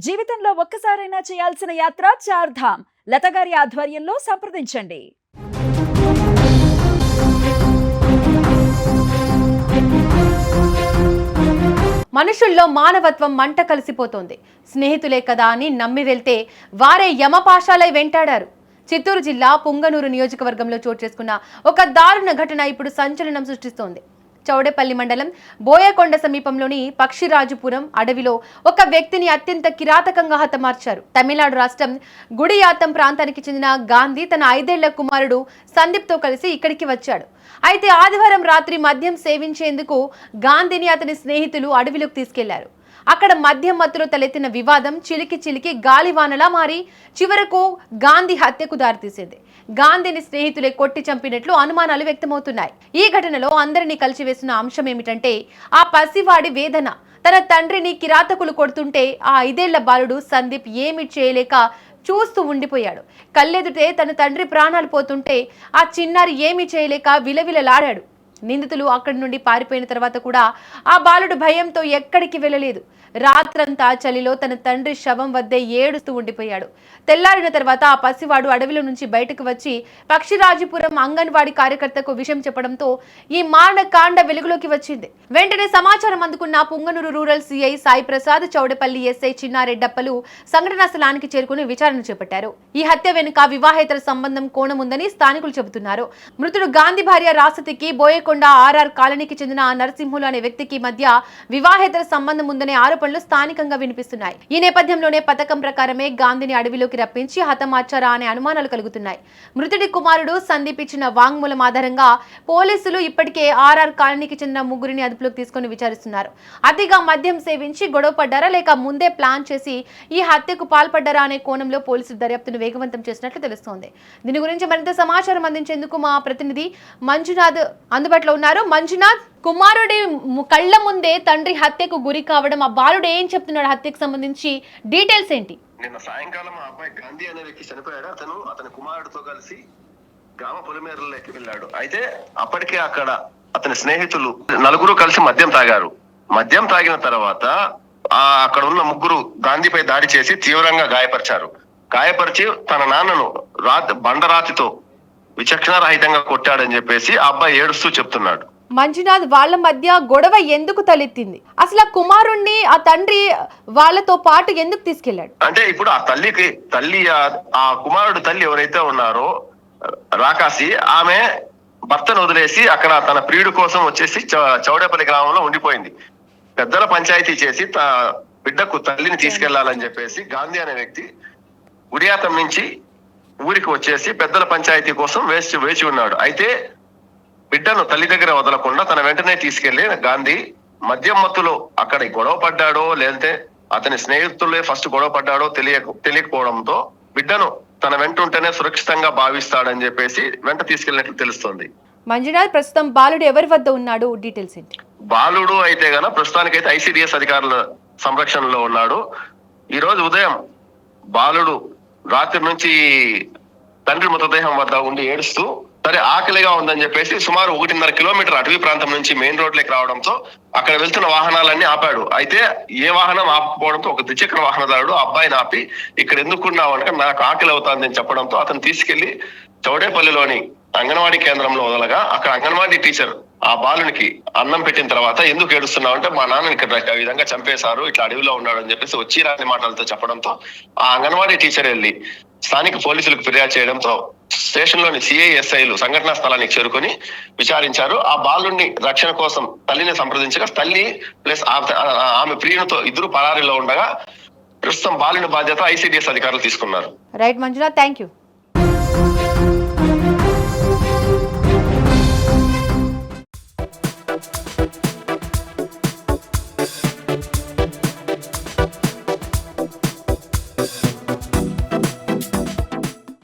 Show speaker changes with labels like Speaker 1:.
Speaker 1: జీవితంలో ఒక్కసారైనా చేయాల్సిన యాత్ర చార్ధామ్. లతగారి ఆధ్వర్యంలో సంప్రదించండి.
Speaker 2: మనుషుల్లో మానవత్వం మంట కలిసిపోతోంది. స్నేహితులే కదా అని నమ్మి వెళ్తే వారే యమపాశాలై వెంటాడారు. చిత్తూరు జిల్లా పుంగనూరు నియోజకవర్గంలో చోటు చేసుకున్న ఒక దారుణ ఘటన ఇప్పుడు సంచలనం సృష్టిస్తోంది. చౌడేపల్లి మండలం బోయకొండ సమీపంలోని పక్షిరాజుపురం అడవిలో ఒక వ్యక్తిని అత్యంత కిరాతకంగా హతమార్చారు. తమిళనాడు రాష్ట్రం గుడియాతం ప్రాంతానికి చెందిన గాంధీ తన 5 ఏళ్ల కుమారుడు సందీప్తో కలిసి ఇక్కడికి వచ్చాడు. అయితే ఆదివారం రాత్రి మద్యం సేవించేందుకు గాంధీని అతని స్నేహితులు అడవిలోకి తీసుకెళ్లారు. అక్కడ మద్యం మత్తులో తలెత్తిన వివాదం చిలికి గాలివానలా మారి చివరకు గాంధీ హత్యకు దారితీసింది. గాంధీని స్నేహితులే కొట్టి చంపినట్లు అనుమానాలు వ్యక్తమవుతున్నాయి. ఈ ఘటనలో అందరినీ కలిసివేసిన అంశం ఏమిటంటే ఆ పసివాడి వేదన. తన తండ్రిని కిరాతకులు కొడుతుంటే ఆ 5 ఏళ్ల బాలుడు సందీప్ ఏమీ చేయలేక చూస్తూ ఉండిపోయాడు. కళ్ళెదుటే తన తండ్రి ప్రాణాలు పోతుంటే ఆ చిన్నారి ఏమీ చేయలేక విలవిలలాడాడు. నిందితులు అక్కడి నుండి పారిపోయిన తర్వాత కూడా ఆ బాలుడు భయంతో ఎక్కడికి వెళ్ళలేదు. రాత్రంతా చలిలో తన తండ్రి శవం వద్దే ఏడుస్తూ ఉండిపోయాడు. తెల్లారిన తర్వాత ఆ పసివాడు అడవిలో నుంచి బయటకు వచ్చి పక్షిరాజుపురం అంగన్వాడీ కార్యకర్తకు విషయం చెప్పడంతో ఈ మారణకాండ వెలుగులోకి వచ్చింది. వెంటనే సమాచారం అందుకున్న Punganur rural CI Sai Prasad, Chowdapalli SI చిన్నారెడ్డప్పలు సంఘటనా స్థలానికి చేరుకుని విచారణ చేపట్టారు. ఈ హత్య వెనుక వివాహేతర సంబంధం కోణముందని స్థానికులు చెబుతున్నారు. మృతుడు గాంధీ భార్య రాసతికి బోయకొండ ఆర్ఆర్ కాలనీకి చెందిన నరసింహులు అనే వ్యక్తికి మధ్య వివాహేతర సంబంధం ఉందనే ఆరోపణలు స్థానికంగా వినిపిస్తున్నాయి. ఈ నేపథ్యంలోనే పథకం ప్రకారమే గాంధీని అడవిలోకి రప్పించి హతమార్చారా అనే అనుమానాలు కలుగుతున్నాయి. మృతుడి కుమారుడు సందీప్ ఇచ్చిన వాంగ్మూలం ఆధారంగా పోలీసులు ఇప్పటికే ఆర్ఆర్ కాలనీకి చెందిన 3 అదుపులోకి తీసుకుని విచారిస్తున్నారు. అతిగా మద్యం సేవించి గొడవ పడ్డారా లేక ముందే ప్లాన్ చేసి ఈ హత్యకు పాల్పడ్డారా అనే కోణంలో పోలీసులు దర్యాప్తును వేగవంతం చేసినట్లు తెలుస్తోంది. దీని గురించి మరింత సమాచారం అందించేందుకు మా ప్రతినిధి మంజునాథ్ అందుబాటులో ఉన్నారు. మంజునాథ్, కుమారుడి కళ్ళ ముందే తండ్రి హత్యకు గురి కావడం, ఆ బాలుడు ఏం చెప్తున్నాడు హత్యకు సంబంధించి డీటెయిల్స్ ఏంటి?
Speaker 3: నిన్న సాయంకాలం ఆ అబ్బాయి గాంధీ అనే వ్యక్తి చనిపోయాడు. అతని కుమారుడితో కలిసి గ్రామ పొలిమేరలోకి వెళ్ళాడు. అయితే అప్పటికే అక్కడ అతని స్నేహితులు 4 కలిసి మద్యం తాగారు. మద్యం తాగిన తర్వాత అక్కడ ఉన్న 3 గాంధీపై దాడి చేసి తీవ్రంగా గాయపరిచి తన నాన్నను బండరాతితో విచక్షణారహితంగా కొట్టాడని చెప్పేసి ఆ అబ్బాయి ఏడుస్తూ చెప్తున్నాడు.
Speaker 2: మంజునాథ్, వాళ్ళ మధ్య గొడవ ఎందుకు తలెత్తింది? అసలు ఆ కుమారుణ్ణి ఆ తండ్రి వాళ్ళతో పాటు ఎందుకు తీసుకెళ్లాడు?
Speaker 3: అంటే ఇప్పుడు ఆ తల్లి ఆ కుమారుడు తల్లి ఎవరైతే ఉన్నారో రాకాసి, ఆమె భర్తను వదిలేసి అక్కడ తన ప్రియుడి కోసం వచ్చేసి చౌడేపల్లి గ్రామంలో ఉండిపోయింది. పెద్దల పంచాయతీ చేసి బిడ్డకు తల్లిని తీసుకెళ్లాలని చెప్పేసి గాంధీ అనే వ్యక్తి గుడియాతం నుంచి ఊరికి వచ్చేసి పెద్దల పంచాయతీ కోసం వేచి ఉన్నాడు. అయితే బిడ్డను తల్లి దగ్గర వదలకుండా తన వెంటనే తీసుకెళ్లి గాంధీ మద్యం మత్తులో అక్కడ గొడవ పడ్డాడో లేదంటే అతని స్నేహితులే ఫస్ట్ గొడవ పడ్డాడో తెలియకపోవడంతో బిడ్డను తన వెంట ఉంటేనే సురక్షితంగా భావిస్తాడని చెప్పేసి వెంట తీసుకెళ్ళినట్లు తెలుస్తోంది.
Speaker 2: మంజునాథ్, ప్రస్తుతం బాలుడు ఎవరి వద్ద ఉన్నాడు? డీటెయిల్స్ ఏంటి?
Speaker 3: బాలుడు అయితే గన ప్రస్తుతానికైతే ICDS అధికారుల సంరక్షణలో ఉన్నాడు. ఈ రోజు ఉదయం బాలుడు రాత్రి నుంచి తండ్రి మృతదేహం వద్ద ఉండి ఏడుస్తూ సరే ఆకలిగా ఉందని చెప్పేసి సుమారు 1.5 కిలోమీటర్ అటవీ ప్రాంతం నుంచి మెయిన్ రోడ్లోకి రావడంతో అక్కడ వెళ్తున్న వాహనాలన్నీ ఆపాడు. అయితే ఏ వాహనం ఆపకపోవడంతో ఒక ద్విచక్ర వాహనదారుడు అబ్బాయిని ఆపి ఇక్కడ ఎందుకున్నావు అంటే నాకు ఆకలి అవుతుందని చెప్పడంతో అతను తీసుకెళ్లి చౌడేపల్లిలోని అంగన్వాడీ కేంద్రంలో వదలగా అక్కడ అంగన్వాడీ టీచర్ ఆ బాలునికి అన్నం పెట్టిన తర్వాత ఎందుకు ఏడుస్తున్నావు అంటే మా నాన్నని ఇక్కడ ఈ విధంగా చంపేశారు, ఇట్లా అడవిలో ఉన్నాడు అని చెప్పేసి వచ్చి రాని మాటలతో చెప్పడంతో ఆ అంగన్వాడీ టీచర్ వెళ్ళి స్థానిక పోలీసులకు ఫిర్యాదు చేయడంతో స్టేషన్ లోని CISIలు సంఘటనా స్థలానికి చేరుకొని విచారించారు. ఆ బాలుడిని రక్షణ కోసం తల్లిని సంప్రదించగా తల్లి ప్లస్ ఆమె ప్రియునితో ఇద్దరు పరారీలో ఉండగా ప్రస్తుతం బాలుని బాధ్యత ICDS అధికారులు తీసుకున్నారు.
Speaker 2: Right Manjunath, thank you.